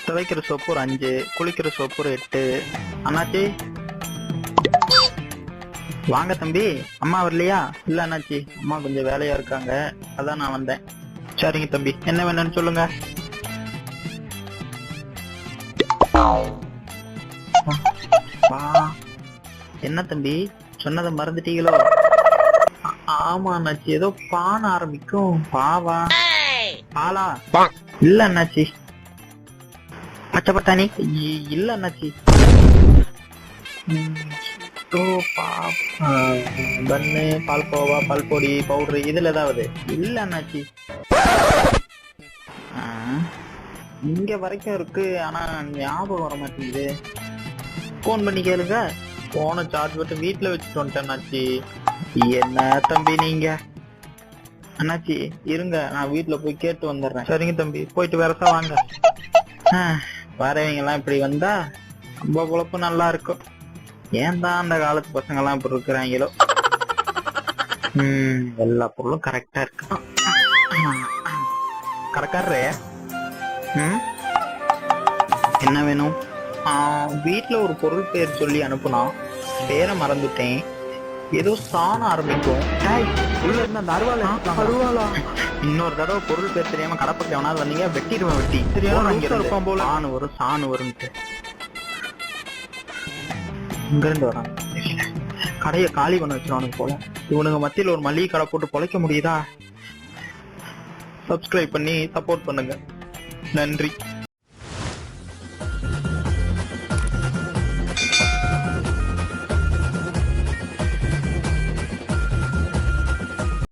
துவைக்கிற சோப்பு ஒரு 5, குளிக்கிற சோப்பு ஒரு 8. அண்ணாச்சி வாங்க தம்பி. அம்மா வரலையா? இல்ல அண்ணாச்சி, அம்மா கொஞ்சம் வேலையா இருக்காங்க, அதான் நான் வந்தேன். சரிங்க தம்பி, என்ன வேணும்னு சொல்லுங்க. என்ன தம்பி, சொன்னதை மறந்துட்டீங்களோ? ஆமா அண்ணாச்சி, ஏதோ பான ஆரம்பிக்கும். பாவா? பாலா? இல்ல அண்ணாச்சி. பச்சை பட்டாணி? இல்ல அண்ணாச்சி. பன்னு, பால் கோவா, பால் பொடி, பவுடர், இதுல ஏதாவது? இல்ல அண்ணாச்சி. இங்க வரைக்கும் இருக்கு, ஆனா ஞாபகம் வர மாட்டேங்குது. போன் பண்ணி கேளுங்க. போனை சார்ஜ் போட்டு வீட்டுல வச்சுட்டு வந்துட்டேன் அண்ணாச்சி. என்ன தம்பி நீங்க? அண்ணாச்சி இருங்க, நான் வீட்டுல போய் கேட்டு வந்துடுறேன். சரிங்க தம்பி, போயிட்டு வரசா வாங்க. வரவங்க எல்லாம் இப்படி வந்தா ரொம்ப குழப்பம் நல்லா இருக்கும். ஏன் தான் அந்த காலத்து பசங்க எல்லாம் இப்படி இருக்கிறாங்களோ. எல்லா பொருளும் கரெக்டா இருக்கு. கரெக்டாரு என்ன வேணும்? வீட்டுல ஒரு பொருள் பேர் சொல்லி அனுப்புனா, பேரை மறந்துட்டேன். ஏதோ சாண ஆரம்பிக்கும். உள்ள இருந்த அந்த அருவாளா? இன்னொரு தடவை பொருள் பேர் தெரியாம கடப்பக்க எவனாவது வந்தீங்க, வெட்டிடுவேன். வெட்டி தெரியாம இருப்பான் போல. சாணு வரும்ட்டு இங்க இருந்து வரான். கடையை காலி பண்ண வச்சிருவானுங்க போல. இவனுங்க மத்தியில் ஒரு மளிகை கடை போட்டு பொழைக்க முடியுதா? சப்ஸ்கிரைப் பண்ணி சப்போர்ட் பண்ணுங்க. நன்றி.